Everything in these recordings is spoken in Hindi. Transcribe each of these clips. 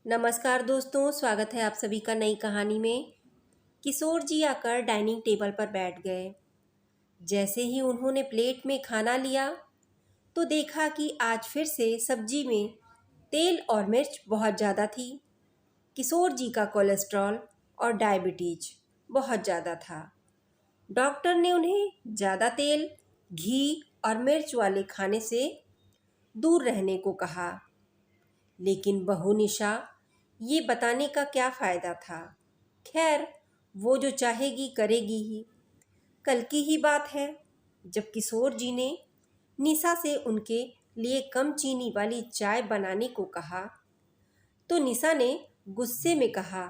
नमस्कार दोस्तों, स्वागत है आप सभी का नई कहानी में। किशोर जी आकर डाइनिंग टेबल पर बैठ गए। जैसे ही उन्होंने प्लेट में खाना लिया तो देखा कि आज फिर से सब्जी में तेल और मिर्च बहुत ज़्यादा थी। किशोर जी का कोलेस्ट्रॉल और डायबिटीज बहुत ज़्यादा था। डॉक्टर ने उन्हें ज़्यादा तेल, घी और मिर्च वाले खाने से दूर रहने को कहा। लेकिन बहू निशा, ये बताने का क्या फ़ायदा था। खैर, वो जो चाहेगी करेगी ही। कल की ही बात है जब किशोर जी ने निशा से उनके लिए कम चीनी वाली चाय बनाने को कहा तो निशा ने गुस्से में कहा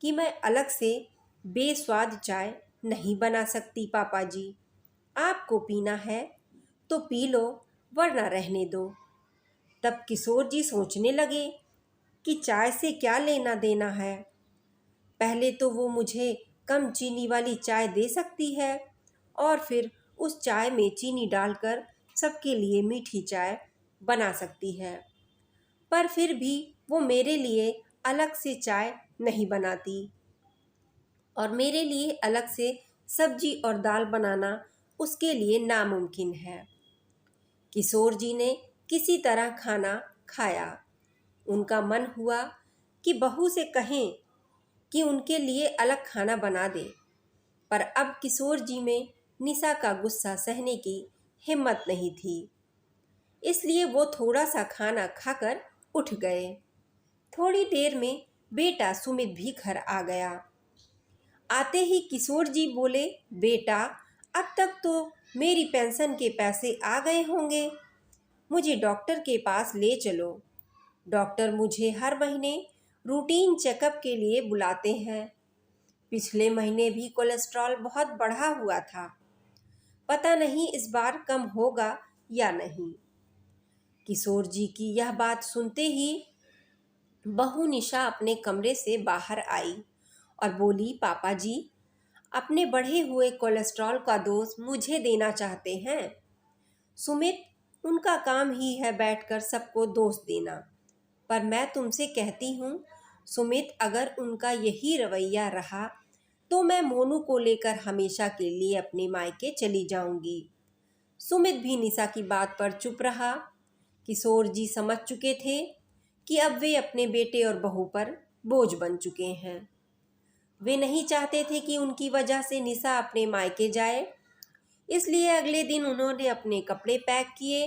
कि मैं अलग से बेस्वाद चाय नहीं बना सकती पापा जी। आपको पीना है तो पी लो, वरना रहने दो। तब किशोर जी सोचने लगे कि चाय से क्या लेना देना है। पहले तो वो मुझे कम चीनी वाली चाय दे सकती है और फिर उस चाय में चीनी डालकर सबके लिए मीठी चाय बना सकती है, पर फिर भी वो मेरे लिए अलग से चाय नहीं बनाती और मेरे लिए अलग से सब्जी और दाल बनाना उसके लिए नामुमकिन है। किशोर जी ने किसी तरह खाना खाया। उनका मन हुआ कि बहू से कहें कि उनके लिए अलग खाना बना दे, पर अब किशोर जी में निशा का गुस्सा सहने की हिम्मत नहीं थी। इसलिए वो थोड़ा सा खाना खाकर उठ गए। थोड़ी देर में बेटा सुमित भी घर आ गया। आते ही किशोर जी बोले, बेटा, अब तक तो मेरी पेंशन के पैसे आ गए होंगे। मुझे डॉक्टर के पास ले चलो। डॉक्टर मुझे हर महीने रूटीन चेकअप के लिए बुलाते हैं। पिछले महीने भी कोलेस्ट्रॉल बहुत बढ़ा हुआ था। पता नहीं इस बार कम होगा या नहीं। किशोर जी की यह बात सुनते ही बहू निशा अपने कमरे से बाहर आई और बोली, पापा जी, अपने बढ़े हुए कोलेस्ट्रॉल का दोष मुझे देना चाहते हैं। सुमित, उनका काम ही है बैठकर सबको दोष देना। पर मैं तुमसे कहती हूँ सुमित, अगर उनका यही रवैया रहा तो मैं मोनू को लेकर हमेशा के लिए अपने मायके चली जाऊंगी। सुमित भी निशा की बात पर चुप रहा। किशोर जी समझ चुके थे कि अब वे अपने बेटे और बहू पर बोझ बन चुके हैं। वे नहीं चाहते थे कि उनकी वजह से निशा अपने मायके जाए। इसलिए अगले दिन उन्होंने अपने कपड़े पैक किए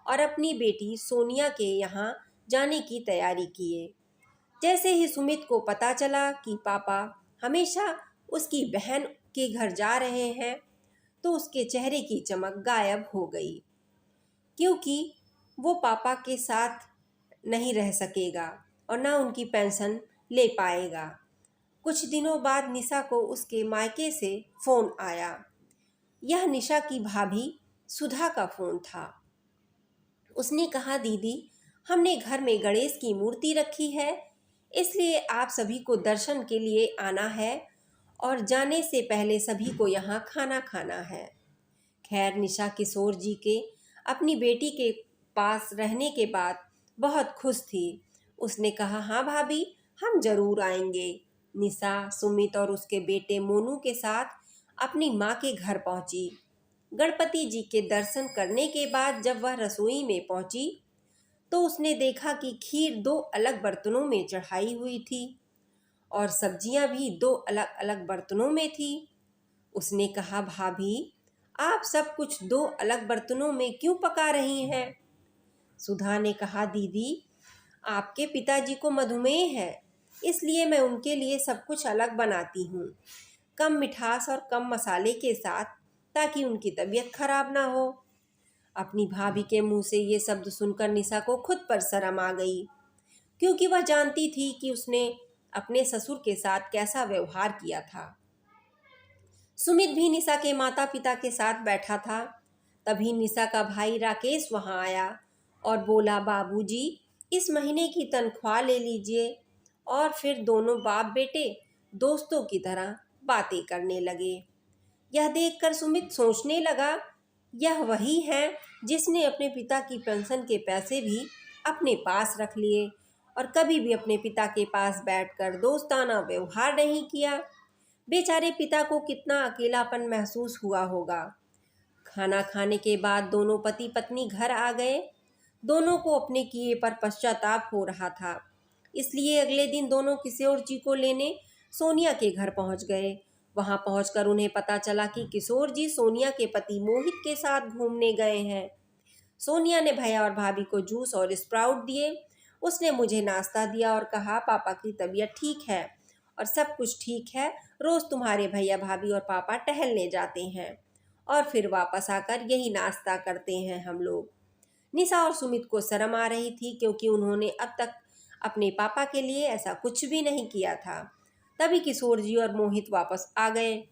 और अपनी बेटी सोनिया के यहाँ जाने की तैयारी किए। जैसे ही सुमित को पता चला कि पापा हमेशा उसकी बहन के घर जा रहे हैं तो उसके चेहरे की चमक गायब हो गई, क्योंकि वो पापा के साथ नहीं रह सकेगा और ना उनकी पेंशन ले पाएगा। कुछ दिनों बाद निशा को उसके मायके से फ़ोन आया। यह निशा की भाभी सुधा का फ़ोन था। उसने कहा, दीदी, हमने घर में गणेश की मूर्ति रखी है, इसलिए आप सभी को दर्शन के लिए आना है और जाने से पहले सभी को यहाँ खाना खाना है। खैर, निशा किशोर जी के अपनी बेटी के पास रहने के बाद बहुत खुश थी। उसने कहा, हाँ भाभी, हम जरूर आएंगे। निशा सुमित और उसके बेटे मोनू के साथ अपनी माँ के घर पहुंची। गणपति जी के दर्शन करने के बाद जब वह रसोई में पहुंची तो उसने देखा कि खीर दो अलग बर्तनों में चढ़ाई हुई थी और सब्जियां भी दो अलग अलग बर्तनों में थी। उसने कहा, भाभी, आप सब कुछ दो अलग बर्तनों में क्यों पका रही हैं? सुधा ने कहा, दीदी, आपके पिताजी को मधुमेह है, इसलिए मैं उनके लिए सब कुछ अलग बनाती हूँ, कम मिठास और कम मसाले के साथ, ताकि उनकी तबीयत खराब ना हो। अपनी भाभी के मुंह से ये शब्द सुनकर निशा को खुद पर शर्म आ गई, क्योंकि वह जानती थी कि उसने अपने ससुर के साथ कैसा व्यवहार किया था। सुमित भी निशा के माता पिता के साथ बैठा था। तभी निशा का भाई राकेश वहां आया और बोला, बाबूजी, इस महीने की तनख्वाह ले लीजिए। और फिर दोनों बाप बेटे दोस्तों की तरह बातें करने लगे। यह देखकर सुमित सोचने लगा, यह वही है जिसने अपने पिता की पेंशन के पैसे भी अपने पास रख लिए और कभी भी अपने पिता के पास बैठकर दोस्ताना व्यवहार नहीं किया। बेचारे पिता को कितना अकेलापन महसूस हुआ होगा। खाना खाने के बाद दोनों पति पत्नी घर आ गए। दोनों को अपने किए पर पश्चाताप हो रहा था, इसलिए अगले दिन दोनों किशोर जी को लेने सोनिया के घर पहुंच गए। वहां पहुंचकर उन्हें पता चला कि किशोर जी सोनिया के पति मोहित के साथ घूमने गए हैं। सोनिया ने भैया और भाभी को जूस और स्प्राउट दिए। उसने मुझे नाश्ता दिया और कहा, पापा की तबीयत ठीक है और सब कुछ ठीक है। रोज़ तुम्हारे भैया भाभी और पापा टहलने जाते हैं और फिर वापस आकर यही नाश्ता करते हैं हम लोग। निशा और सुमित को शर्म आ रही थी, क्योंकि उन्होंने अब तक अपने पापा के लिए ऐसा कुछ भी नहीं किया था। तभी किशोर जी और मोहित वापस आ गए।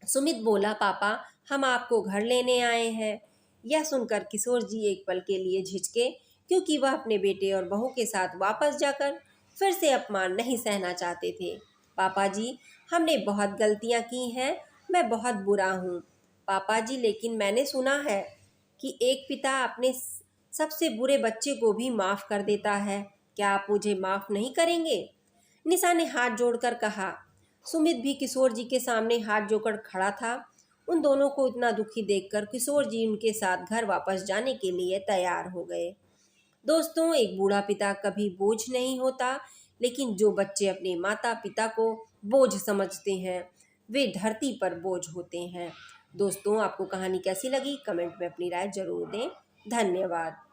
सुमित बोला, पापा हम आपको घर लेने आए हैं। यह सुनकर किशोर जी एक पल के लिए झिझके, क्योंकि वह अपने बेटे और बहू के साथ वापस जाकर फिर से अपमान नहीं सहना चाहते थे। पापा जी, हमने बहुत गलतियां की हैं, मैं बहुत बुरा हूँ। पापा जी, लेकिन मैंने सुना है कि एक पिता अपने सबसे बुरे बच्चे को भी माफ़ कर देता है। क्या आप मुझे माफ़ नहीं करेंगे? निशा ने हाथ जोड़कर कहा। सुमित भी किशोर जी के सामने हाथ जोड़कर खड़ा था। उन दोनों को इतना दुखी देखकर किशोर जी उनके साथ घर वापस जाने के लिए तैयार हो गए। दोस्तों, एक बूढ़ा पिता कभी बोझ नहीं होता, लेकिन जो बच्चे अपने माता पिता को बोझ समझते हैं वे धरती पर बोझ होते हैं। दोस्तों, आपको कहानी कैसी लगी? कमेंट में अपनी राय जरूर दें। धन्यवाद।